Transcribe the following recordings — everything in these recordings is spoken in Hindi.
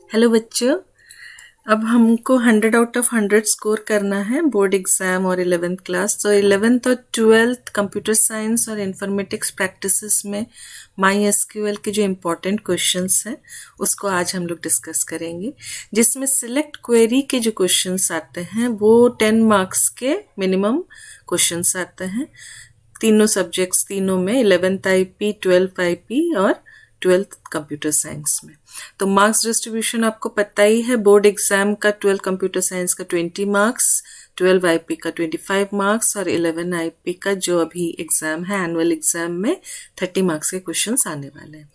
हेलो बच्चों, अब हमको 100 आउट ऑफ 100 स्कोर करना है बोर्ड एग्जाम और 11th क्लास। तो 11th और 12th कंप्यूटर साइंस और इन्फॉर्मेटिक्स प्रैक्टिसेस में माई एसक्यूएल के जो इम्पोर्टेंट क्वेश्चंस हैं उसको आज हम लोग डिस्कस करेंगे, जिसमें सिलेक्ट क्वेरी के जो क्वेश्चंस आते हैं वो 10 मार्क्स के मिनिमम क्वेश्चंस आते हैं तीनों सब्जेक्ट्स, तीनों में 11th आईपी, 12th आईपी और 12th कंप्यूटर साइंस में। तो मार्क्स डिस्ट्रीब्यूशन आपको पता ही है, बोर्ड एग्जाम का 12 कंप्यूटर साइंस का 20 मार्क्स, 12 आईपी का 25 मार्क्स और 11 आईपी का जो अभी एग्जाम है एनुअल एग्जाम में 30 मार्क्स के क्वेश्चंस आने वाले हैं,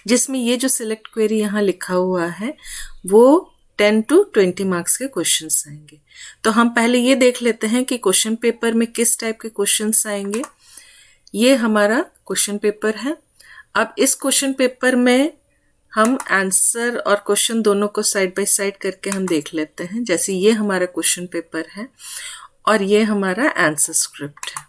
जिसमें ये जो सिलेक्ट क्वेरी यहाँ लिखा हुआ है वो 10 to 20 मार्क्स के क्वेश्चंस आएंगे। तो हम पहले ये देख लेते हैं कि क्वेश्चन पेपर में किस टाइप के क्वेश्चंस आएंगे। ये हमारा क्वेश्चन पेपर है। अब इस क्वेश्चन पेपर में हम आंसर और क्वेश्चन दोनों को साइड बाय साइड करके हम देख लेते हैं। जैसे ये हमारा क्वेश्चन पेपर है और ये हमारा आंसर स्क्रिप्ट है।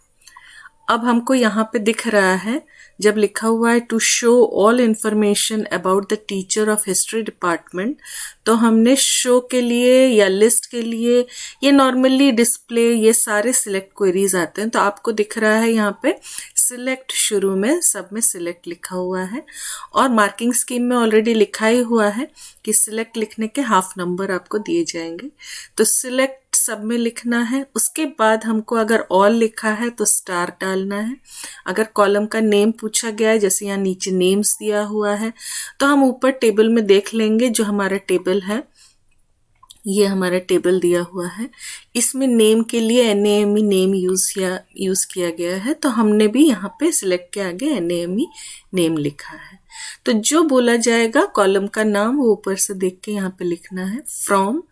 अब हमको यहाँ पे दिख रहा है जब लिखा हुआ है to show all information about the teacher of history department, तो हमने शो के लिए या लिस्ट के लिए ये नॉर्मली डिस्प्ले ये सारे सिलेक्ट क्वेरीज आते हैं। तो आपको दिख रहा है यहाँ पे सिलेक्ट शुरू में सब में सिलेक्ट लिखा हुआ है और मार्किंग स्कीम में ऑलरेडी लिखा ही हुआ है कि सिलेक्ट लिखने के हाफ नंबर आपको दिए जाएंगे। तो सिलेक्ट सब में लिखना है। उसके बाद हमको अगर ऑल लिखा है तो स्टार डालना है। अगर कॉलम का नेम पूछा गया है, जैसे यहाँ नीचे नेम्स दिया हुआ है, तो हम ऊपर टेबल में देख लेंगे। जो हमारा टेबल है ये हमारा टेबल दिया हुआ है, इसमें नेम के लिए NAME नेम यूज किया गया है, तो हमने भी यहाँ पे सिलेक्ट के आगे NAME नेम लिखा है। तो जो बोला जाएगा कॉलम का नाम वो ऊपर से देख के यहाँ पे लिखना है। फ्रॉम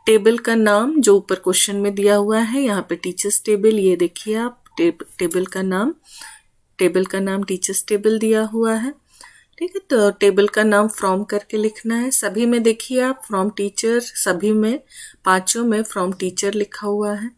टेबल का नाम जो ऊपर क्वेश्चन में दिया हुआ है, यहाँ पे टीचर्स टेबल, ये देखिए आप टेबल का नाम टीचर्स टेबल दिया हुआ है, ठीक है। तो टेबल का नाम फ्रॉम करके लिखना है। सभी में देखिए आप फ्रॉम टीचर, सभी में पांचों में फ्रॉम टीचर लिखा हुआ है।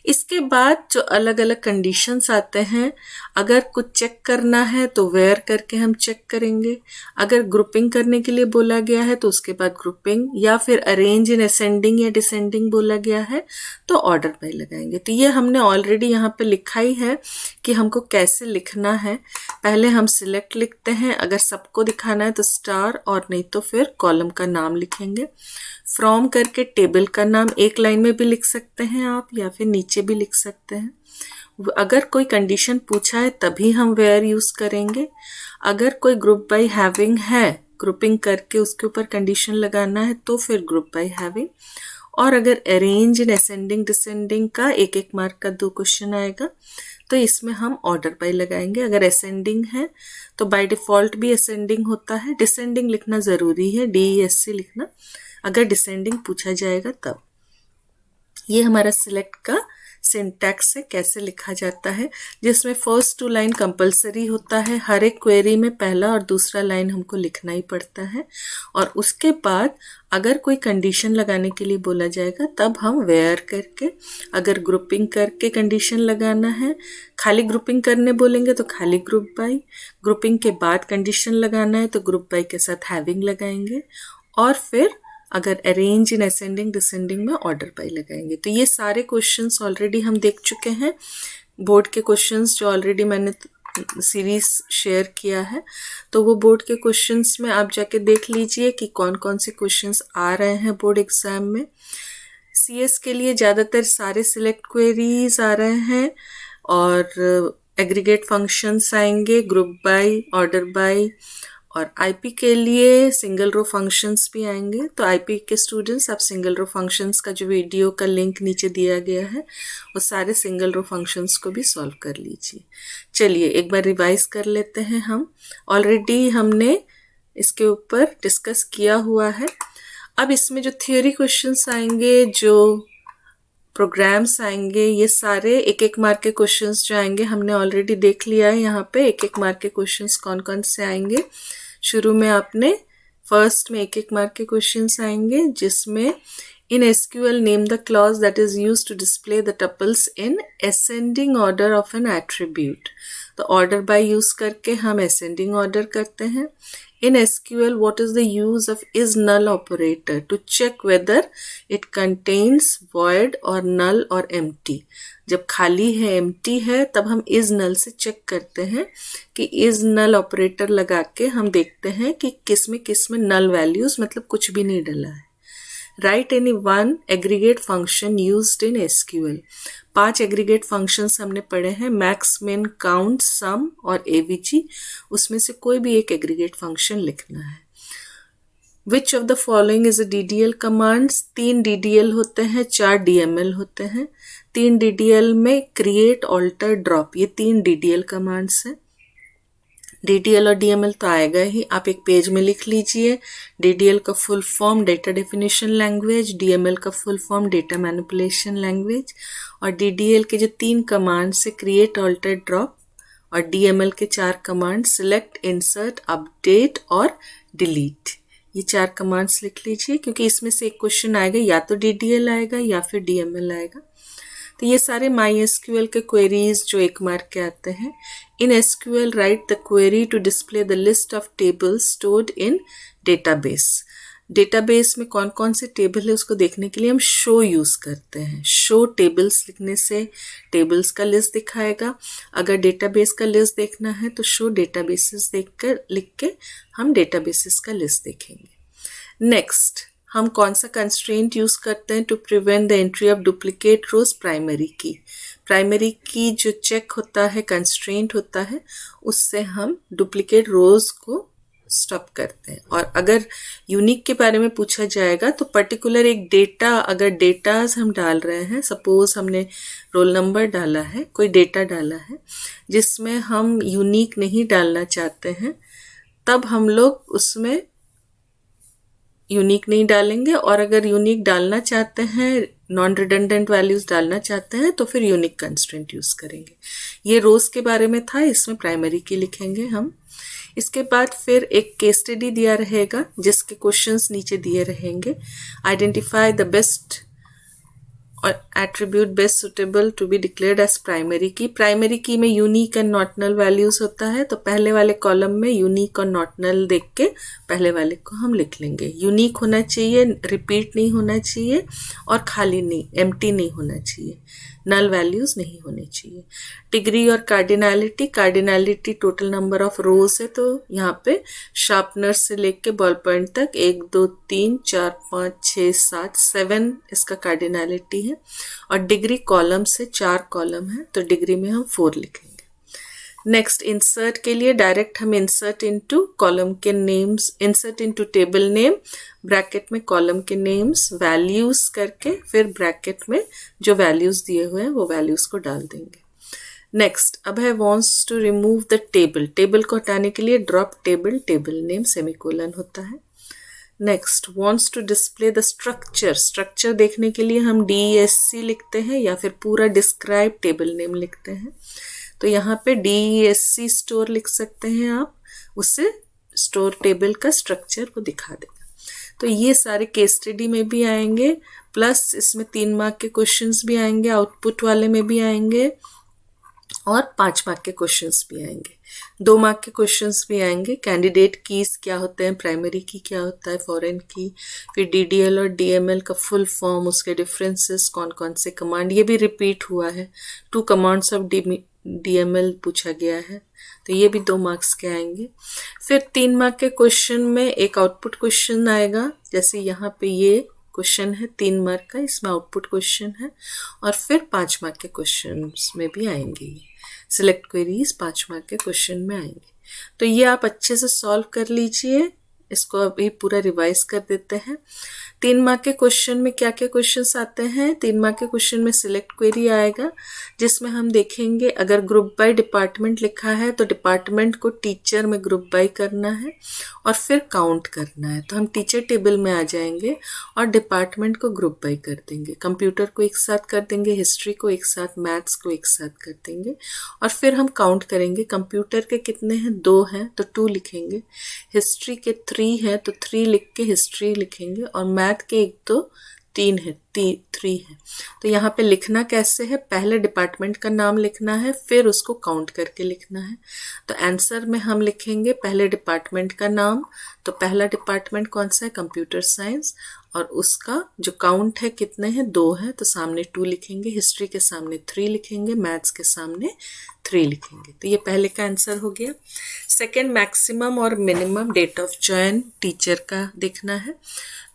इसके बाद जो अलग अलग कंडीशंस आते हैं, अगर कुछ चेक करना है तो वेयर करके हम चेक करेंगे। अगर ग्रुपिंग करने के लिए बोला गया है तो उसके बाद ग्रुपिंग, या फिर अरेंज इन असेंडिंग या डिसेंडिंग बोला गया है तो ऑर्डर बाय लगाएंगे। तो ये हमने ऑलरेडी यहाँ पे लिखा ही है कि हमको कैसे लिखना है। पहले हम सिलेक्ट लिखते हैं, अगर सबको दिखाना है तो स्टार, और नहीं तो फिर कॉलम का नाम लिखेंगे। फ्रॉम करके टेबल का नाम एक लाइन में भी लिख सकते हैं आप, या फिर नीचे भी लिख सकते हैं। अगर कोई कंडीशन पूछा है तभी हम वेयर यूज करेंगे। अगर कोई ग्रुप बाय हैविंग है, ग्रुपिंग करके उसके ऊपर कंडीशन लगाना है तो फिर ग्रुप बाय हैविंग। और अगर अरेंज इन असेंडिंग डिसेंडिंग का एक एक मार्क का 2 क्वेश्चन आएगा तो इसमें हम ऑर्डर बाय लगाएंगे। अगर असेंडिंग है तो बाय डिफॉल्ट भी असेंडिंग होता है, डिसेंडिंग लिखना जरूरी है, DESC लिखना अगर डिसेंडिंग पूछा जाएगा तब। ये हमारा सिलेक्ट का सिंटैक्स है, कैसे लिखा जाता है, जिसमें फर्स्ट 2 लाइन कंपलसरी होता है। हर एक क्वेरी में पहला और दूसरा लाइन हमको लिखना ही पड़ता है। और उसके बाद अगर कोई कंडीशन लगाने के लिए बोला जाएगा तब हम वेयर करके, अगर ग्रुपिंग करके कंडीशन लगाना है, खाली ग्रुपिंग करने बोलेंगे तो खाली ग्रुप बाय, ग्रुपिंग के बाद कंडीशन लगाना है तो ग्रुप बाय के साथ हैविंग लगाएंगे, और फिर अगर अरेंज इन असेंडिंग डिसेंडिंग में ऑर्डर बाय लगाएंगे। तो ये सारे क्वेश्चंस ऑलरेडी हम देख चुके हैं, बोर्ड के क्वेश्चंस जो ऑलरेडी मैंने सीरीज शेयर किया है, तो वो बोर्ड के क्वेश्चंस में आप जाके देख लीजिए कि कौन कौन से क्वेश्चंस आ रहे हैं बोर्ड एग्जाम में। CS के लिए ज़्यादातर सारे सिलेक्ट क्वेरीज आ रहे हैं और एग्रीगेट फंक्शंस आएंगे, ग्रुप बाय, ऑर्डर बाय, और IP के लिए सिंगल रो फंक्शंस भी आएंगे। तो IP के स्टूडेंट्स आप सिंगल रो फंक्शंस का जो वीडियो का लिंक नीचे दिया गया है वो सारे सिंगल रो फंक्शंस को भी सॉल्व कर लीजिए। चलिए एक बार रिवाइज कर लेते हैं। हम ऑलरेडी हमने इसके ऊपर डिस्कस किया हुआ है। अब इसमें जो थियोरी क्वेश्चंस आएंगे, जो प्रोग्राम्स आएंगे, ये सारे एक एक मार्क के क्वेश्चंस जो आएंगे हमने ऑलरेडी देख लिया है। यहाँ पे एक एक मार्क के क्वेश्चंस कौन कौन से आएंगे। शुरू में आपने फर्स्ट में एक एक मार्क के क्वेश्चंस आएंगे, जिसमें in SQL name the clause that is used to display the tuples in ascending order of an attribute. तो ऑर्डर बाय यूज करके हम असेंडिंग ऑर्डर करते हैं। In SQL, what is the use of is null operator? To check whether it contains void or null or empty. जब खाली है, empty है, तब हम is null से check करते हैं कि is null operator लगा के हम देखते हैं कि किस में null values मतलब कुछ भी नहीं डला है. Write any one aggregate function used in SQL. 5 aggregate functions हमने पढ़े हैं, मैक्स, मिन, काउंट, सम और एवीजी. उसमें से कोई भी एक एग्रीगेट फंक्शन लिखना है. Which of the following is a DDL commands? 3 DDL होते हैं, 4 DML होते हैं. 3 DDL में क्रिएट, ऑल्टर, ड्रॉप, ये 3 DDL कमांड्स हैं. DDL और DML तो आएगा ही, आप एक पेज में लिख लीजिए. DDL का full form data definition language, DML का full form data manipulation language. और DDL के जो 3 कमांड्स है, क्रिएट, ऑल्टर, ड्रॉप, और DML के 4 कमांड, सिलेक्ट, इंसर्ट, अपडेट और डिलीट. ये 4 कमांड्स लिख लीजिए, क्योंकि इसमें से एक क्वेश्चन आएगा, या तो DDL आएगा या फिर DML आएगा. तो ये सारे MySQL के क्वेरीज जो 1 मार्क के आते हैं. In SQL write the query to display the list of tables stored in database. Database में कौन कौन से टेबल है उसको देखने के लिए हम शो यूज़ करते हैं. शो टेबल्स लिखने से टेबल्स का लिस्ट दिखाएगा. अगर डेटाबेस का लिस्ट देखना है तो शो डेटाबेसेस लिख के हम डेटाबेसेस का लिस्ट देखेंगे. नेक्स्ट, हम कौन सा कंस्ट्रेंट यूज़ करते हैं to prevent the entry of duplicate rows? Primary key. Primary key जो चेक होता है, कंस्ट्रेंट होता है, उससे हम डुप्लीकेट रोज को स्टॉप करते हैं. और अगर यूनिक के बारे में पूछा जाएगा तो पर्टिकुलर एक डेटा, अगर डेटाज हम डाल रहे हैं, सपोज हमने रोल नंबर डाला है, कोई डेटा डाला है जिसमें हम यूनिक नहीं डालना चाहते हैं, तब हम लोग उसमें यूनिक नहीं डालेंगे. और अगर यूनिक डालना चाहते हैं, नॉन रिडंडेंट वैल्यूज डालना चाहते हैं, तो फिर यूनिक कंस्ट्रेंट यूज करेंगे. ये रोज के बारे में था, इसमें प्राइमरी की लिखेंगे हम. इसके बाद फिर एक केस स्टडी दिया रहेगा जिसके क्वेश्चंस नीचे दिए रहेंगे. Identify the best or attribute best suitable to be declared as primary key. Primary key में unique and not null values होता है, तो पहले वाले कॉलम में यूनिक और नॉट नल देख के पहले वाले को हम लिख लेंगे. यूनिक होना चाहिए, रिपीट नहीं होना चाहिए, और खाली नहीं, एम्प्टी नहीं होना चाहिए, नल वैल्यूज नहीं होने चाहिए. डिग्री और cardinality. Cardinality total number of रोज है, तो यहाँ पे शार्पनर से लेके बॉल पॉइंट तक 1 2 3 4 5 6 7 7 इसका कार्डिनैलिटी है. और डिग्री कॉलम से 4 कॉलम है, तो डिग्री में हम 4 लिखेंगे. नेक्स्ट, इंसर्ट के लिए डायरेक्ट हम इंसर्ट इनटू कॉलम के names, insert into table name, bracket में कॉलम के नेम्स, वैल्यूज करके फिर ब्रैकेट में जो वैल्यूज दिए हुए हैं वो वैल्यूज को डाल देंगे. नेक्स्ट, अब है wants to remove the table. Table को हटाने के लिए drop table, table name, semicolon होता है. Next, wants to display the structure. Structure देखने के लिए हम DESC लिखते हैं या फिर पूरा डिस्क्राइब टेबल नेम लिखते हैं. तो यहाँ पे DESC स्टोर लिख सकते हैं आप, उससे स्टोर टेबल का स्ट्रक्चर को दिखा देगा. तो ये सारे केस स्टडी में भी आएंगे, प्लस इसमें 3 मार्क के क्वेश्चंस भी आएंगे, आउटपुट वाले में भी आएंगे, और 5 मार्क के क्वेश्चंस भी आएंगे, 2 मार्क के क्वेश्चंस भी आएंगे. कैंडिडेट कीज क्या होते हैं, प्राइमरी की क्या होता है, फॉरेन की, फिर DDL और DML का फुल फॉर्म, उसके डिफरेंसेस, कौन कौन से कमांड, ये भी रिपीट हुआ है. 2 कमांड्स ऑफ DML पूछा गया है, तो ये भी 2 मार्क्स के आएंगे. फिर 3 मार्क के क्वेश्चन में एक आउटपुट क्वेश्चन आएगा, जैसे यहाँ पे ये क्वेश्चन है 3 मार्क का, इसमें आउटपुट क्वेश्चन है. और फिर 5 मार्क के क्वेश्चन में भी आएंगे, ये सिलेक्ट क्वेरीज 5 मार्क के क्वेश्चन में आएंगे. तो ये आप अच्छे से सॉल्व कर लीजिए. इसको अभी पूरा रिवाइज कर देते हैं. 3 मार्क के क्वेश्चन में क्या क्या क्वेश्चंस आते हैं? 3 मार्क के क्वेश्चन में सिलेक्ट क्वेरी आएगा, जिसमें हम देखेंगे अगर ग्रुप बाय डिपार्टमेंट लिखा है तो डिपार्टमेंट को टीचर में ग्रुप बाय करना है और फिर काउंट करना है. तो हम टीचर टेबल में आ जाएंगे और डिपार्टमेंट को ग्रुप बाय कर देंगे. कंप्यूटर को एक साथ कर देंगे, हिस्ट्री को एक साथ, मैथ्स को एक साथ कर देंगे, और फिर हम काउंट करेंगे. कंप्यूटर के कितने हैं? 2 हैं, तो 2 लिखेंगे. हिस्ट्री के 3 है तो 3 लिख के हिस्ट्री लिखेंगे, और मैथ के 1 2 3 है, 3 है। तो यहाँ पे लिखना कैसे है, पहले डिपार्टमेंट का नाम लिखना है, फिर उसको काउंट करके लिखना है। तो आंसर में हम लिखेंगे पहले डिपार्टमेंट का नाम, तो पहला डिपार्टमेंट कौन सा है, कंप्यूटर साइंस, और उसका जो काउंट है कितने हैं, 2 है, तो सामने 2 लिखेंगे, हिस्ट्री के सामने 3 लिखेंगे, मैथ्स के सामने 3 लिखेंगे। तो ये पहले का आंसर हो गया। सेकेंड, मैक्सिमम और minimum date of join teacher का देखना है।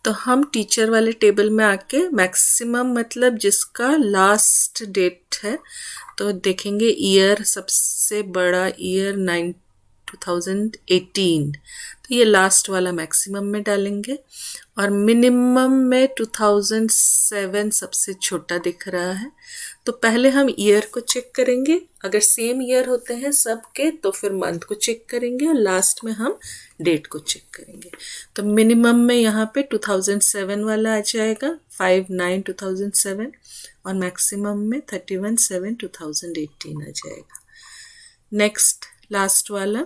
तो हम टीचर वाले टेबल में आके मैक्सिमम मतलब जिसका लास्ट डेट है, तो देखेंगे ईयर, सबसे बड़ा ईयर 2018, तो ये लास्ट वाला मैक्सिमम में डालेंगे। और मिनिमम में 2007 सबसे छोटा दिख रहा है, तो पहले हम ईयर को चेक करेंगे, अगर सेम ईयर होते हैं सबके तो फिर मंथ को चेक करेंगे, और लास्ट में हम डेट को चेक करेंगे। तो मिनिमम में यहाँ पे 2007 वाला आ जाएगा, 5/9/2007, और मैक्सिमम में 31/7/2018 आ जाएगा। नेक्स्ट लास्ट वाला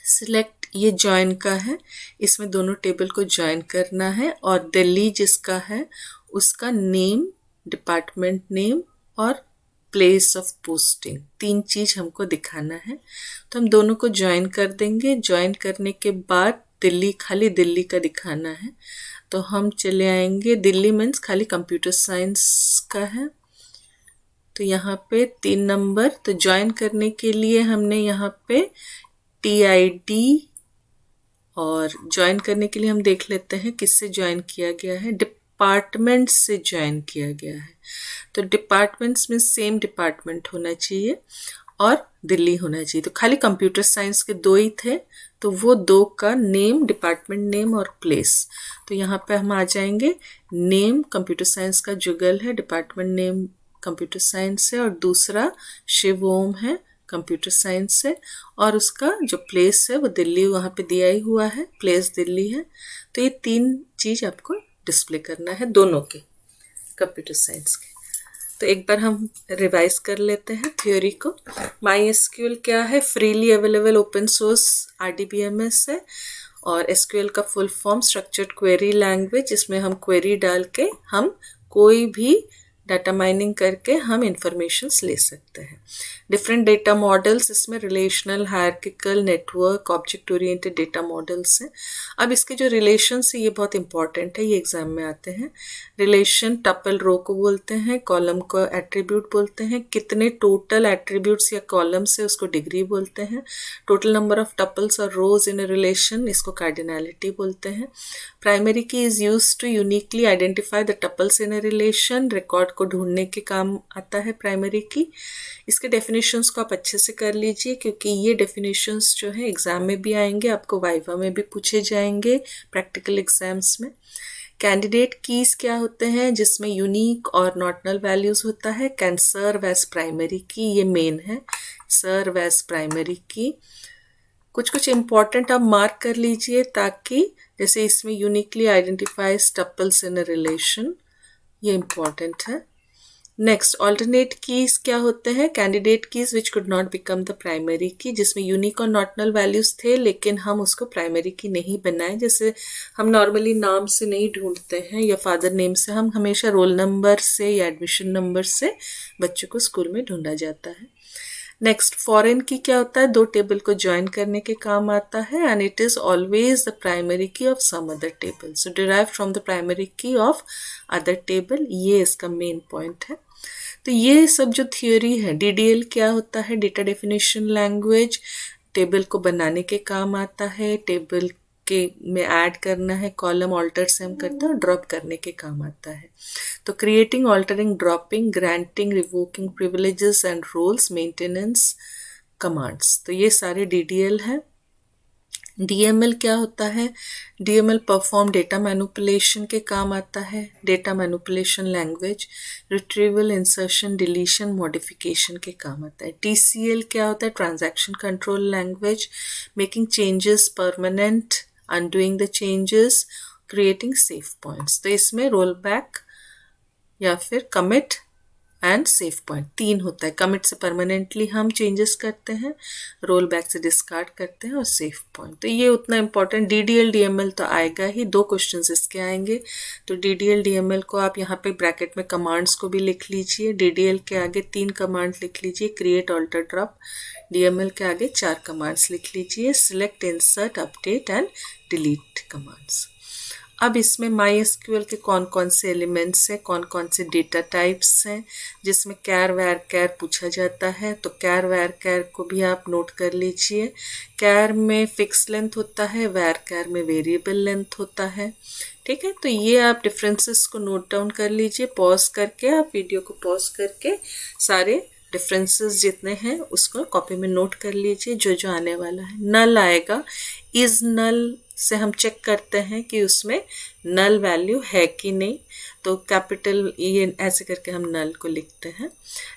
सिलेक्ट, ये ज्वाइन का है, इसमें दोनों टेबल को ज्वाइन करना है, और दिल्ली जिसका है उसका नेम, डिपार्टमेंट नेम और प्लेस ऑफ पोस्टिंग, 3 चीज़ हमको दिखाना है। तो हम दोनों को ज्वाइन कर देंगे। ज्वाइन करने के बाद दिल्ली, खाली दिल्ली का दिखाना है, तो हम चले आएंगे, दिल्ली मीन्स खाली कंप्यूटर साइंस का है। तो यहाँ पे 3 नंबर, तो ज्वाइन करने के लिए हमने यहाँ पे TID, और ज्वाइन करने के लिए हम देख लेते हैं किससे ज्वाइन किया गया है, डिपार्टमेंट से ज्वाइन किया गया है। तो डिपार्टमेंट्स में सेम डिपार्टमेंट होना चाहिए और दिल्ली होना चाहिए। तो खाली कंप्यूटर साइंस के 2 ही थे, तो वो 2 का नेम, डिपार्टमेंट नेम और प्लेस। तो यहाँ पे हम आ जाएंगे, नेम कंप्यूटर साइंस का जुगल है, डिपार्टमेंट नेम कंप्यूटर साइंस है, और दूसरा शिव ओम है कंप्यूटर साइंस से, और उसका जो प्लेस है वो दिल्ली वहाँ पे दिया ही हुआ है, प्लेस दिल्ली है। तो ये 3 चीज़ आपको डिस्प्ले करना है दोनों के, कंप्यूटर साइंस के। तो एक बार हम रिवाइज कर लेते हैं थ्योरी को। MySQL क्या है, freely available open source RDBMS है, और SQL का full form structured query language, जिसमें हम क्वेरी डाल के हम कोई भी डाटा माइनिंग करके हम इंफॉर्मेशंस ले सकते हैं। डिफरेंट डेटा मॉडल्स, इसमें relational, hierarchical, network, object oriented data models हैं। अब इसके जो रिलेशंस है ये बहुत इंपॉर्टेंट है, ये एग्जाम में आते हैं। रिलेशन, टपल रो को बोलते हैं, कॉलम को एट्रीब्यूट बोलते हैं, कितने टोटल एट्रीब्यूट्स या कॉलम्स है उसको डिग्री बोलते हैं, टोटल नंबर ऑफ टपल्स और रोज इन ए रिलेशन, इसको कार्डिनैलिटी बोलते हैं। Primary key is used to uniquely identify the tuples in a relation, record को ढूंढने के काम आता है प्राइमरी की। इसके डेफिनेशंस को आप अच्छे से कर लीजिए, क्योंकि ये डेफिनेशंस जो है एग्जाम में भी आएंगे, आपको वाइवा में भी पूछे जाएंगे, प्रैक्टिकल एग्जाम्स में। कैंडिडेट कीज क्या होते हैं, जिसमें यूनिक और नॉट नल वैल्यूज होता है। कैन सर्व एज प्राइमरी की, ये मेन है, सर्व एज प्राइमरी की। कुछ इंपॉर्टेंट आप मार्क कर लीजिए, ताकि जैसे इसमें uniquely identifies tuples in a relation, ये इंपॉर्टेंट है। नेक्स्ट, ऑल्टरनेट कीज क्या होते हैं, candidate keys which could not become the primary की, जिसमें यूनिक और नॉट नल वैल्यूज थे लेकिन हम उसको प्राइमरी की नहीं बनाए। जैसे हम नॉर्मली नाम से नहीं ढूंढते हैं या फादर नेम से, हम हमेशा रोल नंबर से या एडमिशन नंबर से बच्चों को स्कूल में ढूंढा जाता है। नेक्स्ट, फॉरेन की क्या होता है, 2 टेबल को ज्वाइन करने के काम आता है, and it is always the primary key of some other table, so derive from the primary key of other table, ये इसका मेन पॉइंट है। तो ये सब जो थियोरी है, DDL क्या होता है, डेटा डेफिनेशन लैंग्वेज, टेबल को बनाने के काम आता है, टेबल के में ऐड करना है, कॉलम ऑल्टर से हम करते हैं, और ड्रॉप करने के काम आता है। तो creating, altering, dropping, granting, revoking privileges and roles, maintenance commands, तो ये सारे DDL है। DML क्या होता है, DML परफॉर्म डेटा मैनिपुलेशन के काम आता है, data manipulation language, retrieval, insertion, deletion, modification के काम आता है। TCL क्या होता है, transaction control language, making changes permanent, undoing the changes, creating safe points. तो इसमें रोल बैक या फिर कमिट एंड सेव पॉइंट, 3 होता है। कमिट से परमानेंटली हम चेंजेस करते हैं, रोल बैक से डिस्कार्ड करते हैं, और सेव पॉइंट। तो ये उतना इम्पोर्टेंट, DDL DML तो आएगा ही, 2 क्वेश्चंस इसके आएंगे। तो DDL DML को आप यहाँ पे ब्रैकेट में कमांड्स को भी लिख लीजिए। DDL के आगे 3 कमांड लिख लीजिए, क्रिएट, ऑल्टर, ड्रॉप। DML के आगे 4 कमांड्स लिख लीजिए, select, insert, update and delete commands. अब इसमें MySQL के कौन कौन से एलिमेंट्स हैं, कौन कौन से डेटा टाइप्स हैं जिसमें कैर वैर कैर पूछा जाता है, तो कैर वैर कैर को भी आप नोट कर लीजिए। कैर में फिक्स लेंथ होता है, वैर कैर में वेरिएबल लेंथ होता है। ठीक है, तो ये आप डिफरेंसेस को नोट डाउन कर लीजिए। पॉज करके, आप वीडियो को पॉज करके सारे डिफरेंसेस जितने हैं उसको कॉपी में नोट कर लीजिए। जो जो आने वाला है, नल आएगा, इज नल से हम चेक करते हैं कि उसमें नल वैल्यू है कि नहीं, तो कैपिटल ये ऐसे करके हम नल को लिखते हैं।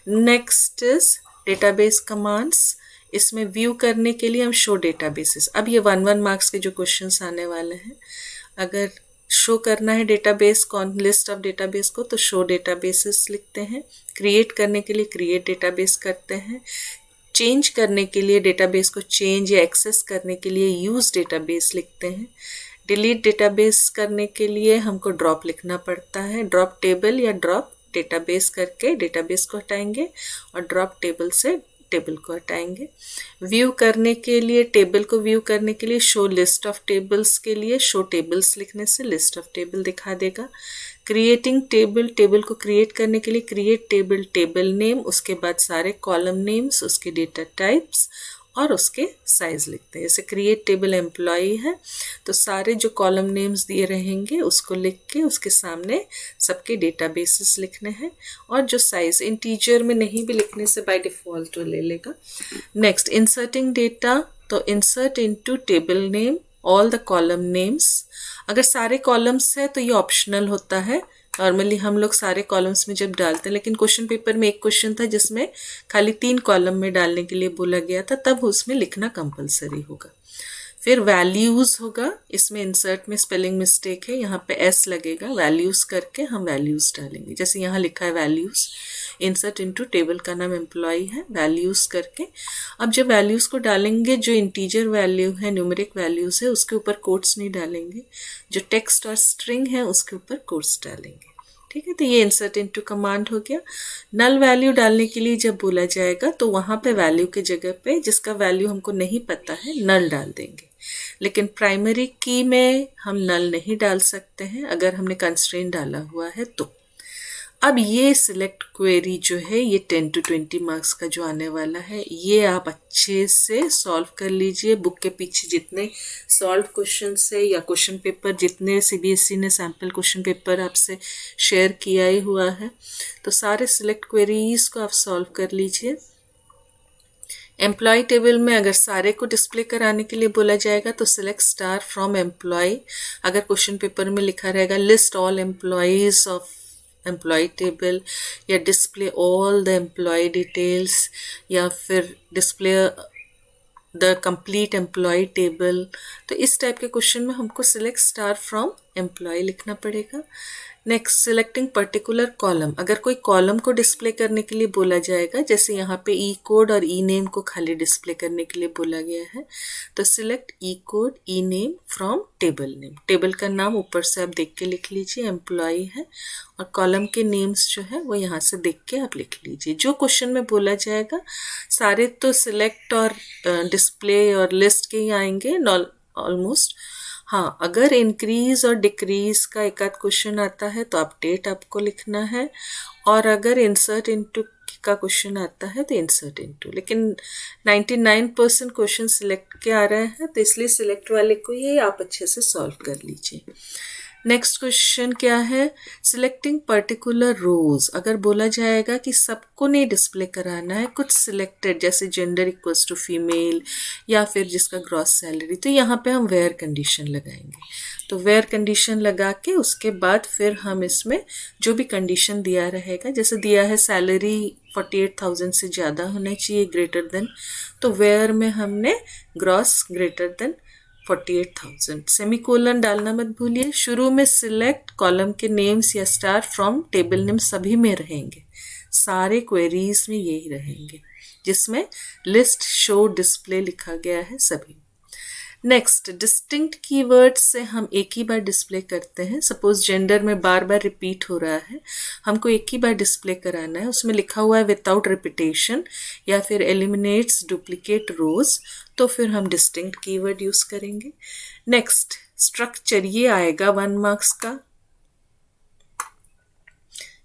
Next is database commands. इसमें व्यू करने के लिए हम शो डेटाबेसेस। अब ये 1 मार्क्स के जो क्वेश्चंस आने वाले हैं, अगर शो करना है डेटाबेस कौन लिस्ट ऑफ डेटाबेस को, तो शो डेटाबेसेस लिखते हैं। क्रिएट करने के लिए क्रिएट डेटाबेस करते हैं। चेंज करने के लिए, डेटाबेस को चेंज या एक्सेस करने के लिए यूज़ डेटाबेस लिखते हैं। डिलीट डेटाबेस करने के लिए हमको ड्रॉप लिखना पड़ता है। ड्रॉप टेबल या ड्रॉप डेटाबेस करके डेटाबेस को हटाएंगे, और ड्रॉप टेबल से टेबल को हटाएंगे। व्यू करने के लिए, टेबल को व्यू करने के लिए शो लिस्ट ऑफ टेबल्स के लिए शो टेबल्स लिखने से लिस्ट ऑफ टेबल दिखा देगा। क्रिएटिंग टेबल, टेबल को क्रिएट करने के लिए क्रिएट टेबल, टेबल नेम, उसके बाद सारे कॉलम नेम्स, उसके डेटा टाइप्स और उसके साइज लिखते हैं। जैसे क्रिएट टेबल एम्प्लॉई है तो सारे जो कॉलम नेम्स दिए रहेंगे उसको लिख के उसके सामने सबके डेटाबेसेस लिखने हैं, और जो साइज इंटीजर में नहीं भी लिखने से बाय डिफ़ॉल्ट वो ले लेगा। नेक्स्ट, इंसर्टिंग डेटा, तो insert into table name all the column names. अगर सारे कॉलम्स है तो ये ऑप्शनल होता है, नॉर्मली हम लोग सारे कॉलम्स में जब डालते हैं, लेकिन क्वेश्चन पेपर में एक क्वेश्चन था जिसमें खाली 3 कॉलम में डालने के लिए बोला गया था, तब उसमें लिखना कंपलसरी होगा। फिर वैल्यूज़ होगा, इसमें इंसर्ट में स्पेलिंग मिस्टेक है, यहाँ पे एस लगेगा, वैल्यूज़ करके हम वैल्यूज़ डालेंगे। जैसे यहाँ लिखा है वैल्यूज़, इंसर्ट इनटू टेबल का नाम एम्प्लॉय है, वैल्यूज़ करके। अब जब वैल्यूज़ को डालेंगे, जो इंटीजर वैल्यू है, न्यूमेरिक वैल्यूज़ है, उसके ऊपर कोट्स नहीं डालेंगे, जो टेक्स्ट और स्ट्रिंग है उसके ऊपर कोट्स डालेंगे। ठीक है, तो ये इंसर्ट इनटू कमांड हो गया। नल वैल्यू डालने के लिए जब बोला जाएगा तो वहाँ पे वैल्यू के जगह पे जिसका वैल्यू हमको नहीं पता है नल डाल देंगे, लेकिन प्राइमरी की में हम नल नहीं डाल सकते हैं अगर हमने कंस्ट्रेंट डाला हुआ है तो। अब ये सिलेक्ट क्वेरी जो है, ये 10 to 20 मार्क्स का जो आने वाला है, ये आप अच्छे से सॉल्व कर लीजिए। बुक के पीछे जितने सॉल्व क्वेश्चन है या क्वेश्चन पेपर जितने CBSE ने सैम्पल क्वेश्चन पेपर आपसे शेयर किया ही हुआ है, तो सारे सिलेक्ट क्वेरीज को आप सॉल्व कर लीजिए। एम्प्लॉय टेबल में अगर सारे को डिस्प्ले कराने के लिए बोला जाएगा तो सिलेक्ट स्टार फ्रॉम एम्प्लॉय। अगर क्वेश्चन पेपर में लिखा रहेगा list all employees of employee table, या display all the employee details, या फिर display the complete employee table, तो इस टाइप के क्वेश्चन में हमको सिलेक्ट स्टार फ्रॉम एम्प्लॉय लिखना पड़ेगा। नेक्स्ट, सिलेक्टिंग पर्टिकुलर कॉलम, अगर कोई कॉलम को डिस्प्ले करने के लिए बोला जाएगा, जैसे यहाँ पे ई कोड और ई नेम को खाली डिस्प्ले करने के लिए बोला गया है, तो select E code E name from table name. Table का नाम ऊपर से आप देख के लिख लीजिए, एम्प्लॉय है, और कॉलम के नेम्स जो है वो यहाँ से देख के आप लिख लीजिए। जो क्वेश्चन में बोला जाएगा सारे तो सिलेक्ट और डिस्प्ले और लिस्ट के ही आएंगे ऑलमोस्ट। हाँ, अगर इंक्रीज और डिक्रीज का एक आध क्वेश्चन आता है तो अपडेट आपको लिखना है, और अगर इंसर्ट इनटू का क्वेश्चन आता है तो इंसर्ट इनटू, लेकिन 99% क्वेश्चन सिलेक्ट के आ रहे हैं तो इसलिए सिलेक्ट वाले को ही आप अच्छे से सॉल्व कर लीजिए। नेक्स्ट क्वेश्चन क्या है, सिलेक्टिंग पर्टिकुलर रोज, अगर बोला जाएगा कि सबको नहीं डिस्प्ले कराना है, कुछ सिलेक्टेड जैसे जेंडर इक्वल्स टू फीमेल या फिर जिसका ग्रॉस सैलरी, तो यहाँ पे हम वेयर कंडीशन लगाएंगे। तो वेयर कंडीशन लगा के उसके बाद फिर हम इसमें जो भी कंडीशन दिया रहेगा, जैसे दिया है सैलरी 48,000 से ज़्यादा होना चाहिए ग्रेटर देन, तो वेयर में हमने ग्रॉस ग्रेटर देन 48,000, सेमीकोलन डालना मत भूलिए। शुरू में सिलेक्ट कॉलम के नेम्स या स्टार फ्रॉम टेबल नेम सभी में रहेंगे, सारे क्वेरीज में यही रहेंगे, जिसमें लिस्ट शो डिस्प्ले लिखा गया है सभी। नेक्स्ट, डिस्टिंक्ट कीवर्ड से हम एक ही बार डिस्प्ले करते हैं। सपोज जेंडर में बार बार रिपीट हो रहा है, हमको एक ही बार डिस्प्ले कराना है, उसमें लिखा हुआ है विदाउट रिपीटेशन या फिर एलिमिनेट्स डुप्लीकेट रोज, तो फिर हम डिस्टिंक्ट कीवर्ड यूज करेंगे। नेक्स्ट, स्ट्रक्चर, ये आएगा 1 मार्क्स का,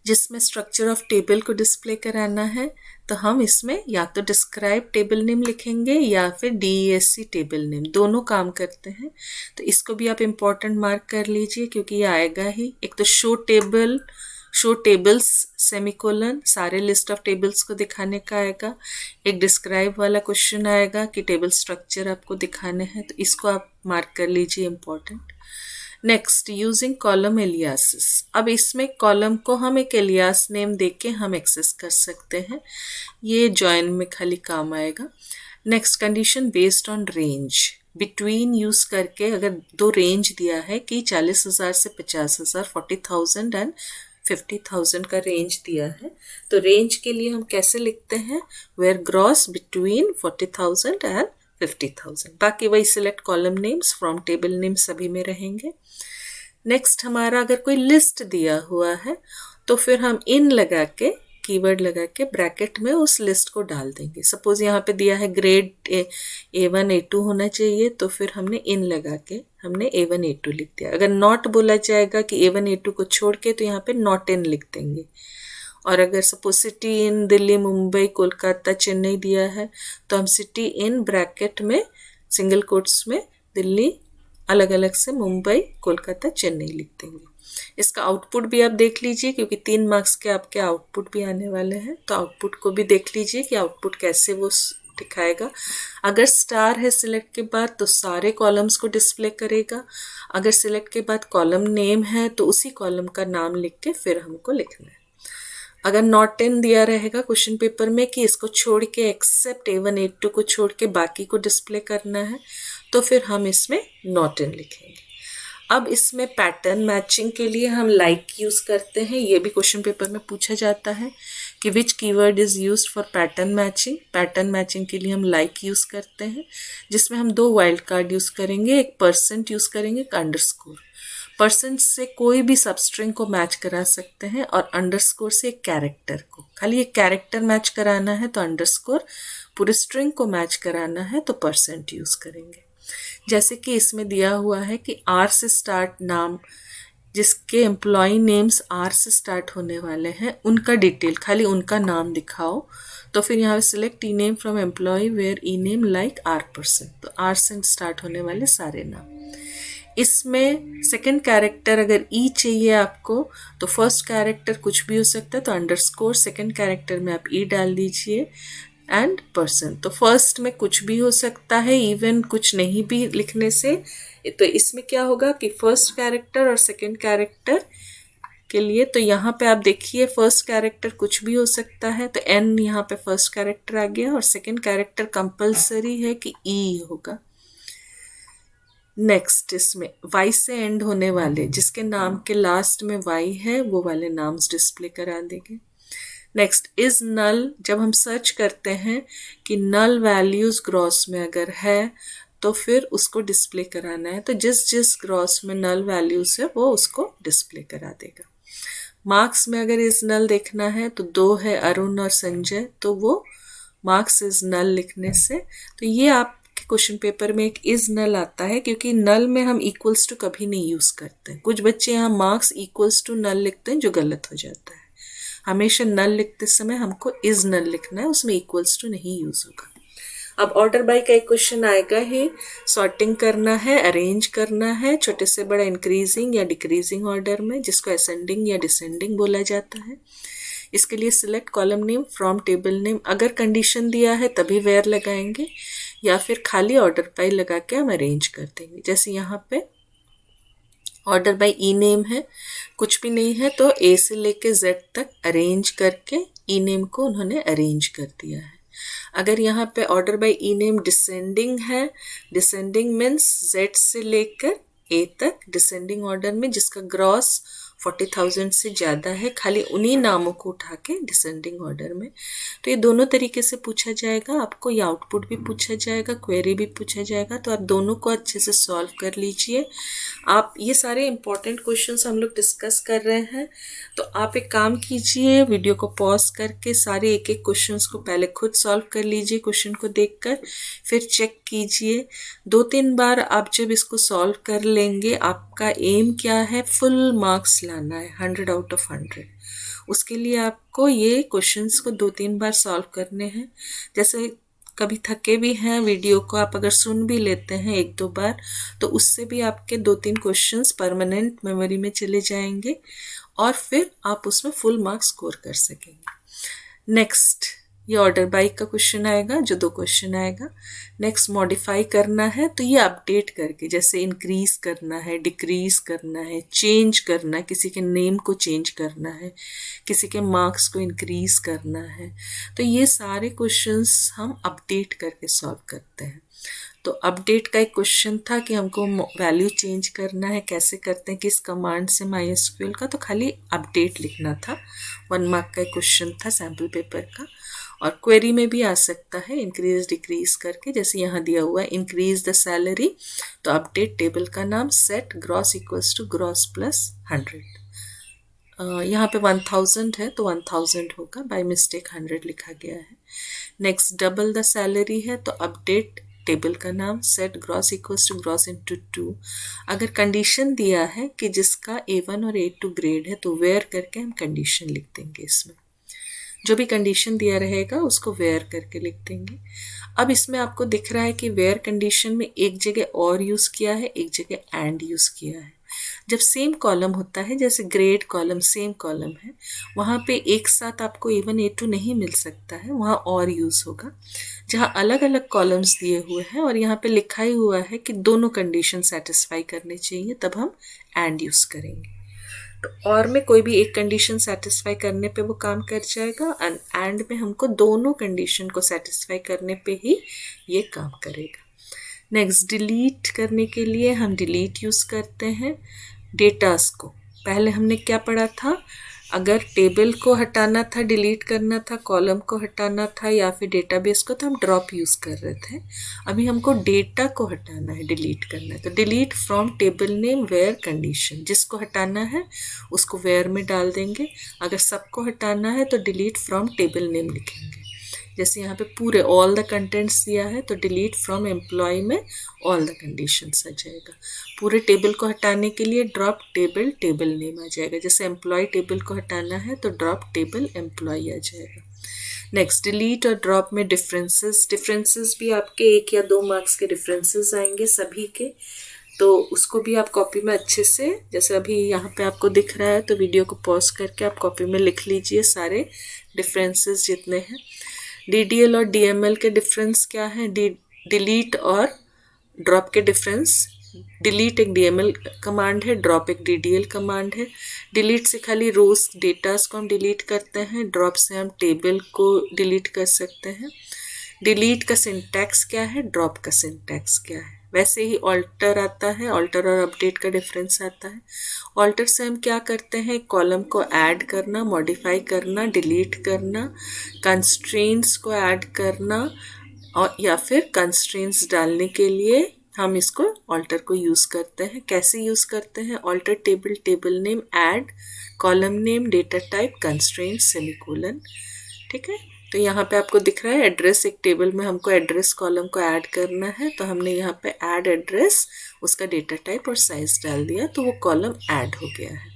जिसमें स्ट्रक्चर ऑफ टेबल को डिस्प्ले कराना है, तो हम इसमें या तो डिस्क्राइब टेबल नेम लिखेंगे या फिर DESC टेबल नेम, दोनों काम करते हैं। तो इसको भी आप इम्पोर्टेंट मार्क कर लीजिए क्योंकि ये आएगा ही। एक तो शो टेबल्स सेमीकोलन, सारे लिस्ट ऑफ टेबल्स को दिखाने का आएगा। एक डिस्क्राइब वाला क्वेश्चन आएगा कि टेबल स्ट्रक्चर आपको दिखाने हैं, तो इसको आप मार्क कर लीजिए important. Next, using column aliases. अब इसमें कॉलम को हम एक एलियास नेम देके हम एक्सेस कर सकते हैं, ये जॉइन में खाली काम आएगा। Next, condition based on range, between use करके अगर 2 रेंज दिया है कि 40,000 से 50,000, 40,000 एंड 50,000 का रेंज दिया है, तो रेंज के लिए हम कैसे लिखते हैं, वेयर ग्रॉस बिटवीन 40,000 एंड 50,000। बाकी वही select column names from table name सभी में रहेंगे। नेक्स्ट, हमारा अगर कोई लिस्ट दिया हुआ है तो फिर हम इन लगा के, कीवर्ड लगा के ब्रैकेट में उस लिस्ट को डाल देंगे। सपोज यहाँ पे दिया है ग्रेड A1 A2 होना चाहिए, तो फिर हमने इन लगा के हमने A1 A2 लिख दिया। अगर नॉट बोला जाएगा कि A1 A2 को छोड़ के, तो यहाँ पे नॉट इन लिख देंगे। और अगर suppose city in Delhi, Mumbai, Kolkata, Chennai दिया है, तो हम सिटी इन ब्रैकेट में सिंगल कोट्स में दिल्ली, अलग अलग से मुंबई, कोलकाता, चेन्नई लिख देंगे। इसका आउटपुट भी आप देख लीजिए क्योंकि 3 मार्क्स के आपके आउटपुट भी आने वाले हैं, तो आउटपुट को भी देख लीजिए कि आउटपुट कैसे वो दिखाएगा। अगर स्टार है सिलेक्ट के बाद तो सारे कॉलम्स को डिस्प्ले करेगा। अगर सिलेक्ट के बाद कॉलम नेम है तो उसी कॉलम का नाम लिख के फिर हमको लिखना है। अगर नॉट इन दिया रहेगा क्वेश्चन पेपर में कि इसको छोड़ के एक्सेप्ट A1 A2 को छोड़ के बाकी को डिस्प्ले करना है, तो फिर हम इसमें नॉट इन लिखेंगे। अब इसमें पैटर्न मैचिंग के लिए हम लाइक यूज करते हैं, ये भी क्वेश्चन पेपर में पूछा जाता है कि which keyword is used for pattern matching. Pattern matching के लिए हम लाइक यूज करते हैं, जिसमें हम 2 वाइल्ड कार्ड यूज करेंगे, एक % यूज करेंगे, एक अंडरस्कोर। % से कोई भी सबस्ट्रिंग को मैच करा सकते हैं और अंडरस्कोर से एक कैरेक्टर को। खाली एक कैरेक्टर मैच कराना है तो अंडरस्कोर, पूरे स्ट्रिंग को मैच कराना है तो % यूज करेंगे। जैसे कि इसमें दिया हुआ है कि R से स्टार्ट नाम, जिसके एम्प्लॉय नेम्स R से स्टार्ट होने वाले हैं, उनका डिटेल, खाली उनका नाम दिखाओ। तो फिर यहाँ पे select E name from employ where E name like R%, तो R से स्टार्ट होने वाले सारे नाम। इसमें सेकंड कैरेक्टर अगर ई चाहिए आपको, तो फर्स्ट कैरेक्टर कुछ भी हो सकता है, तो अंडरस्कोर, सेकंड कैरेक्टर में आप ई डाल दीजिए एंड %। तो फर्स्ट में कुछ भी हो सकता है, इवन कुछ नहीं भी लिखने से। तो इसमें क्या होगा कि फर्स्ट कैरेक्टर और सेकंड कैरेक्टर के लिए, तो यहाँ पे आप देखिए फर्स्ट कैरेक्टर कुछ भी हो सकता है, तो N यहाँ पे फर्स्ट कैरेक्टर आ गया और सेकंड कैरेक्टर कंपलसरी है कि E होगा। नेक्स्ट, इसमें Y से एंड होने वाले, जिसके नाम के लास्ट में Y है, वो वाले नाम्स डिस्प्ले करा देंगे। नेक्स्ट, इज नल, जब हम सर्च करते हैं कि नल वैल्यूज ग्रॉस में अगर है तो फिर उसको डिस्प्ले कराना है, तो जिस ग्रॉस में नल वैल्यूज है वो उसको डिस्प्ले करा देगा। मार्क्स में अगर इज नल देखना है तो 2 है अरुण और संजय, तो वो मार्क्स इज नल लिखने से, तो ये आपके क्वेश्चन पेपर में एक इज नल आता है, क्योंकि नल में हम इक्वल्स टू कभी नहीं यूज करते। कुछ बच्चे यहाँ मार्क्स इक्वल्स टू नल लिखते हैं, जो गलत हो जाता है। हमेशा नल लिखते समय हमको इज नल लिखना है, उसमें इक्वल्स टू नहीं यूज होगा। अब ऑर्डर बाय का एक क्वेश्चन आएगा ही, सॉर्टिंग करना है, अरेंज करना है, छोटे से बड़ा इंक्रीजिंग या डिक्रीजिंग ऑर्डर में, जिसको असेंडिंग या डिसेंडिंग बोला जाता है। इसके लिए select column name from table name, अगर कंडीशन दिया है तभी वेयर लगाएंगे, या फिर खाली ऑर्डर बाय लगा के हम अरेंज कर देंगे। जैसे यहाँ पे ऑर्डर बाय ई नेम है, कुछ भी नहीं है तो A से लेके Z तक अरेंज करके ई नेम को उन्होंने अरेंज कर दिया है। अगर यहाँ पे order by E name descending है, डिसेंडिंग मीन्स Z से लेकर ए तक डिसेंडिंग ऑर्डर में, जिसका ग्रॉस 40,000 से ज़्यादा है, खाली उन्हीं नामों को उठा के डिसेंडिंग ऑर्डर में। तो ये दोनों तरीके से पूछा जाएगा आपको, ये आउटपुट भी पूछा जाएगा, क्वेरी भी पूछा जाएगा। तो आप दोनों को अच्छे से सॉल्व कर लीजिए। आप ये सारे इंपॉर्टेंट क्वेश्चंस हम लोग डिस्कस कर रहे हैं, तो आप एक काम कीजिए, वीडियो को पॉज करके सारे एक एक क्वेश्चंस को पहले खुद सॉल्व कर लीजिए, क्वेश्चन को देखकर फिर चेक कीजिए। 2-3 बार आप जब इसको सॉल्व कर लेंगे, आपका एम क्या है, फुल मार्क्स लाना है, 100 आउट ऑफ 100। उसके लिए आपको ये क्वेश्चंस को 2-3 बार सॉल्व करने हैं। जैसे कभी थके भी हैं, वीडियो को आप अगर सुन भी लेते हैं 1-2 बार, तो उससे भी आपके 2-3 क्वेश्चंस परमानेंट मेमोरी में चले जाएंगे और फिर आप उसमें फुल मार्क्स स्कोर कर सकेंगे। नेक्स्ट, ये ऑर्डर बाई का क्वेश्चन आएगा, जो 2 क्वेश्चन आएगा। नेक्स्ट, मॉडिफाई करना है, तो ये अपडेट करके, जैसे इंक्रीज करना है, डिक्रीज करना है, चेंज करना है, किसी के नेम को चेंज करना है, किसी के मार्क्स को इंक्रीज करना है, तो ये सारे क्वेश्चंस हम अपडेट करके सॉल्व करते हैं। तो अपडेट का एक क्वेश्चन था कि हमको वैल्यू चेंज करना है, कैसे करते हैं, किस कमांड से, MySQL का, तो खाली अपडेट लिखना था। 1 मार्क का एक क्वेश्चन था सैम्पल पेपर का। और क्वेरी में भी आ सकता है इंक्रीज डिक्रीज करके, जैसे यहाँ दिया हुआ है इंक्रीज द सैलरी, तो अपडेट टेबल का नाम set gross equals to gross plus 100। यहाँ पे 1000 है तो 1000 होगा, बाय मिस्टेक 100 लिखा गया है। नेक्स्ट, डबल द सैलरी है, तो अपडेट टेबल का नाम set gross equals to gross into 2। अगर कंडीशन दिया है कि जिसका A1 और A2 ग्रेड है, तो वेयर करके हम कंडीशन लिख देंगे। इसमें जो भी कंडीशन दिया रहेगा उसको वेयर करके लिख देंगे। अब इसमें आपको दिख रहा है कि वेयर कंडीशन में एक जगह और यूज़ किया है, एक जगह एंड यूज़ किया है। जब सेम कॉलम होता है, जैसे ग्रेड कॉलम सेम कॉलम है, वहाँ पे एक साथ आपको A1 A2 नहीं मिल सकता है, वहाँ और यूज़ होगा। जहाँ अलग अलग कॉलम्स दिए हुए हैं और यहाँ पे लिखा ही हुआ है कि दोनों कंडीशन सेटिस्फाई करने चाहिए, तब हम एंड यूज़ करेंगे। तो और में कोई भी एक कंडीशन सेटिस्फाई करने पे वो काम कर जाएगा, एंड में हमको दोनों कंडीशन को सेटिस्फाई करने पे ही ये काम करेगा। नेक्स्ट, डिलीट करने के लिए हम डिलीट यूज़ करते हैं डेटास को। पहले हमने क्या पढ़ा था, अगर टेबल को हटाना था, डिलीट करना था, कॉलम को हटाना था या फिर डेटाबेस को, तो हम ड्रॉप यूज़ कर रहे थे। अभी हमको डेटा को हटाना है, डिलीट करना है, तो delete from table name where condition. जिसको हटाना है उसको वेयर में डाल देंगे, अगर सबको हटाना है तो डिलीट फ्रॉम टेबल नेम लिखेंगे। जैसे यहाँ पे पूरे ऑल द कंटेंट्स दिया है, तो डिलीट फ्रॉम एम्प्लॉय में ऑल द कंडीशंस आ जाएगा। पूरे टेबल को हटाने के लिए ड्रॉप टेबल टेबल नेम आ जाएगा। जैसे एम्प्लॉय टेबल को हटाना है तो ड्रॉप टेबल एम्प्लॉय आ जाएगा। नेक्स्ट, डिलीट और ड्रॉप में डिफरेंसेस भी आपके 1 या 2 मार्क्स के डिफरेंसेस आएंगे सभी के, तो उसको भी आप कॉपी में अच्छे से, जैसे अभी यहाँ पे आपको दिख रहा है, तो वीडियो को पॉज करके आप कॉपी में लिख लीजिए सारे डिफरेंसेस जितने हैं। DDL और DML के डिफरेंस क्या है, डिलीट और ड्रॉप के डिफरेंस। डिलीट एक DML कमांड है, ड्रॉप एक DDL कमांड है। डिलीट से खाली रोज डेटास को हम डिलीट करते हैं, ड्रॉप से हम टेबल को डिलीट कर सकते हैं। डिलीट का सिंटैक्स क्या है, ड्रॉप का सिंटैक्स क्या है। वैसे ही ऑल्टर आता है, ऑल्टर और अपडेट का डिफरेंस आता है। ऑल्टर से हम क्या करते हैं, कॉलम को ऐड करना, मॉडिफाई करना, डिलीट करना, कंस्ट्रेंट्स को ऐड करना, और या फिर कंस्ट्रेंट्स डालने के लिए हम इसको ऑल्टर को यूज़ करते हैं। कैसे यूज़ करते हैं, alter table table name add column name data type constraint semicolon. ठीक है, तो यहाँ पे आपको दिख रहा है एड्रेस, एक टेबल में हमको एड्रेस कॉलम को ऐड करना है, तो हमने यहाँ पे ऐड एड्रेस, उसका डेटा टाइप और साइज डाल दिया, तो वो कॉलम ऐड हो गया है।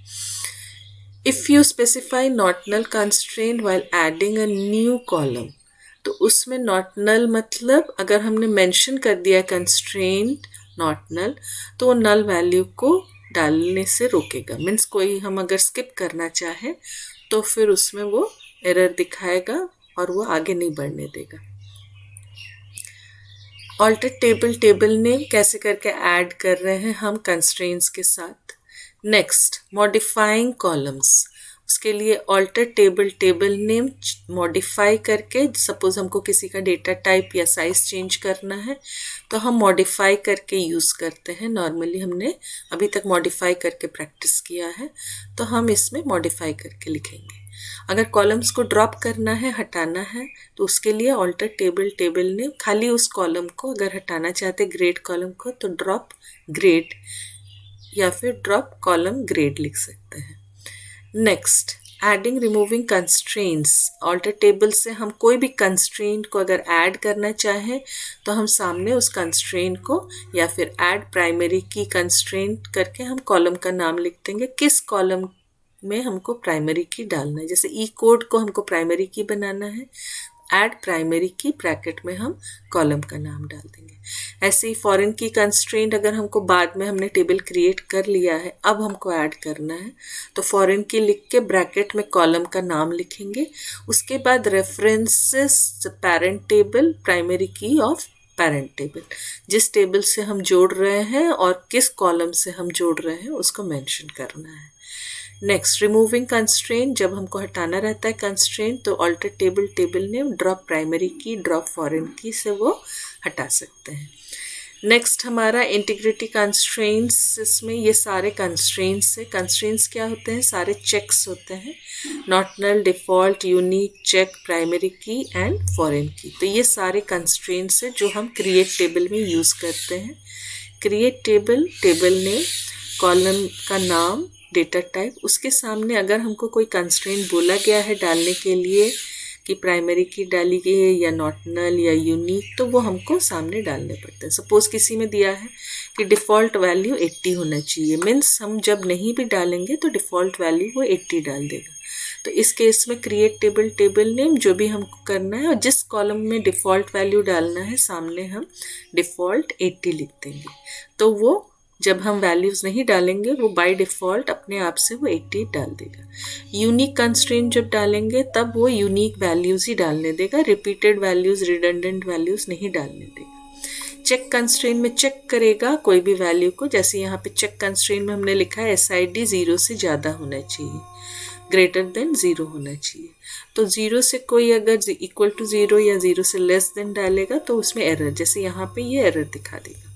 If you specify not null constraint while adding a new column, तो उसमें नॉट नल मतलब अगर हमने मेंशन कर दिया कंस्ट्रेंट नॉट नल, तो वो नल वैल्यू को डालने से रोकेगा। मीन्स कोई हम अगर स्किप करना चाहे तो फिर उसमें वो एरर दिखाएगा और वो आगे नहीं बढ़ने देगा। ऑल्टर टेबल टेबल नेम कैसे करके ऐड कर रहे हैं हम कंस्ट्रेंट्स के साथ। Next, modifying columns. उसके लिए alter table table name modify करके, सपोज हमको किसी का डेटा टाइप या साइज चेंज करना है तो हम मॉडिफाई करके यूज़ करते हैं। नॉर्मली हमने अभी तक मॉडिफाई करके प्रैक्टिस किया है, तो हम इसमें मॉडिफाई करके लिखेंगे। अगर कॉलम्स को ड्रॉप करना है, हटाना है, तो उसके लिए ऑल्टर टेबल टेबल नेम, खाली उस कॉलम को अगर हटाना चाहते ग्रेड कॉलम को तो ड्रॉप ग्रेड या फिर ड्रॉप कॉलम ग्रेड लिख सकते हैं। Next, adding removing constraints. Alter table से हम कोई भी कंस्ट्रेंट को अगर ऐड करना चाहें तो हम सामने उस कंस्ट्रेंट को या फिर ऐड प्राइमरी की कंस्ट्रेंट करके हम कॉलम का नाम लिख देंगे, किस कॉलम में हमको प्राइमरी की डालना है। जैसे ई कोड को हमको प्राइमरी की बनाना है, ऐड प्राइमरी की ब्रैकेट में हम कॉलम का नाम डाल देंगे। ऐसे ही फॉरेन की कंस्ट्रेंट अगर हमको बाद में हमने टेबल क्रिएट कर लिया है, अब हमको ऐड करना है, तो फॉरेन की लिख के ब्रैकेट में कॉलम का नाम लिखेंगे। उसके बाद references parent table, primary key of parent table, जिस टेबल से हम जोड़ रहे हैं और किस कॉलम से हम जोड़ रहे हैं उसको मेंशन करना है। नेक्स्ट, रिमूविंग कंस्ट्रेंट, जब हमको हटाना रहता है कंस्ट्रेंट तो alter table table name drop primary key drop foreign key से वो हटा सकते हैं। नेक्स्ट हमारा इंटीग्रिटी कंस्ट्रेंट्स, इसमें ये सारे कंस्ट्रेंट्स है। कंस्ट्रेंट्स क्या होते हैं? सारे चेक्स होते हैं, not null, default, unique, check, primary key and foreign key. तो ये सारे कंस्ट्रेंट्स है जो हम क्रिएट टेबल में यूज़ करते हैं। Create table, table name, column का नाम, डेटा टाइप, उसके सामने अगर हमको कोई कंस्ट्रेंट बोला गया है डालने के लिए कि प्राइमरी की डाली गई है या नॉट नल या यूनिक, तो वो हमको सामने डालने पड़ते हैं। सपोज किसी में दिया है कि डिफ़ॉल्ट वैल्यू 80 होना चाहिए, मीन्स हम जब नहीं भी डालेंगे तो डिफ़ॉल्ट वैल्यू वो 80 डाल देगा। तो इस केस में क्रिएट टेबल टेबल नेम जो भी हमको करना है और जिस कॉलम में डिफ़ॉल्ट वैल्यू डालना है सामने हम डिफ़ॉल्ट 80 लिख देंगे। तो वो जब हम वैल्यूज़ नहीं डालेंगे वो बाय डिफ़ॉल्ट अपने आप से वो 80 डाल देगा। यूनिक कंस्ट्रेंट जब डालेंगे तब वो यूनिक वैल्यूज़ ही डालने देगा, रिपीटेड वैल्यूज़, रिडंडेंट वैल्यूज़ नहीं डालने देगा। चेक कंस्ट्रेंट में चेक करेगा कोई भी वैल्यू को, जैसे यहाँ पे चेक कंस्ट्रेंट में हमने लिखा है SID 0 से ज़्यादा होना चाहिए, ग्रेटर देन 0 होना चाहिए। तो 0 से कोई अगर इक्वल टू 0 या 0 से लेस देन डालेगा तो उसमें एरर, जैसे यहाँ पे ये एरर दिखा देगा।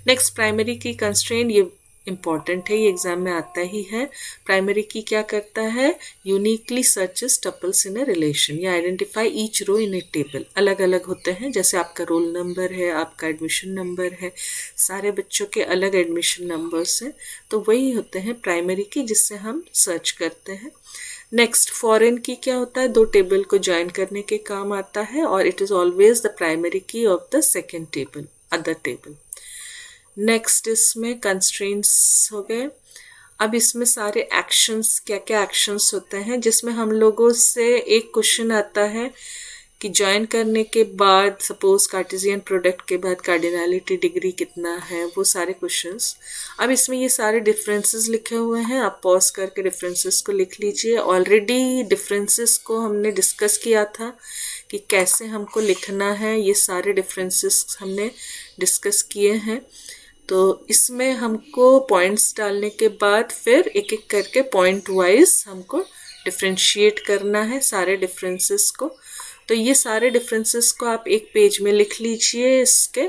नेक्स्ट, प्राइमरी की कंस्ट्रेंट, ये इम्पॉर्टेंट है, ये एग्जाम में आता ही है। प्राइमरी की क्या करता है? Uniquely searches tuples in a relation या आइडेंटिफाई ईच रो इन ए टेबल। अलग अलग होते हैं, जैसे आपका रोल नंबर है, आपका एडमिशन नंबर है, सारे बच्चों के अलग एडमिशन नंबर्स हैं, तो वही होते हैं प्राइमरी की जिससे हम सर्च करते हैं। नेक्स्ट, फॉरेन की क्या होता है? दो टेबल को ज्वाइन करने के काम आता है और it is always the primary key of the second table, other table. Next, इसमें कंस्ट्रेंट्स हो गए। अब इसमें सारे एक्शंस, क्या क्या एक्शंस होते हैं, जिसमें हम लोगों से एक क्वेश्चन आता है कि ज्वाइन करने के बाद सपोज कार्टेशियन प्रोडक्ट के बाद कार्डिनलिटी डिग्री कितना है, वो सारे क्वेश्चंस। अब इसमें ये सारे डिफरेंसेस लिखे हुए हैं, आप पॉज करके डिफरेंसेस को लिख लीजिए। ऑलरेडी डिफरेंसेस को हमने डिस्कस किया था कि कैसे हमको लिखना है, ये सारे डिफरेंसेस हमने डिस्कस किए हैं। तो इसमें हमको पॉइंट्स डालने के बाद फिर एक एक करके पॉइंट वाइज हमको डिफ्रेंशिएट करना है सारे डिफरेंसेस को। तो ये सारे डिफरेंसेस को आप एक पेज में लिख लीजिए इसके,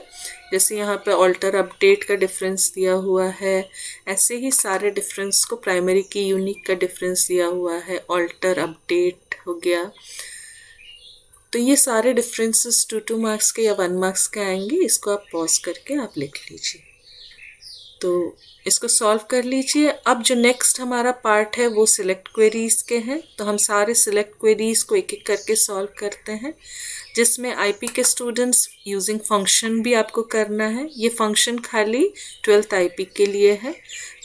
जैसे यहाँ पे ऑल्टर अपडेट का डिफरेंस दिया हुआ है, ऐसे ही सारे डिफरेंस को, प्राइमरी की यूनिक का डिफरेंस दिया हुआ है, ऑल्टर अपडेट हो गया। तो ये सारे डिफरेंसेस 2 मार्क्स के या 1 मार्क्स के आएंगे, इसको आप पॉज करके आप लिख लीजिए। तो इसको सॉल्व कर लीजिए। अब जो नेक्स्ट हमारा पार्ट है वो सिलेक्ट क्वेरीज के हैं, तो हम सारे सिलेक्ट क्वेरीज को एक एक करके सॉल्व करते हैं, जिसमें आईपी के स्टूडेंट्स यूजिंग फंक्शन भी आपको करना है। ये फंक्शन खाली 12th आईपी के लिए है,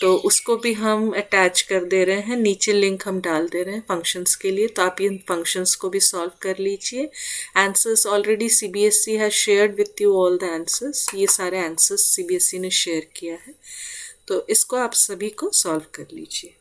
तो उसको भी हम अटैच कर दे रहे हैं, नीचे लिंक हम डाल दे रहे हैं फंक्शंस के लिए, तो आप इन फंक्शंस को भी सॉल्व कर लीजिए। Answers already CBSE has shared with you all the answers, ये सारे आंसर्स सीबीएसई ने शेयर किया है, तो इसको आप सभी को सॉल्व कर लीजिए।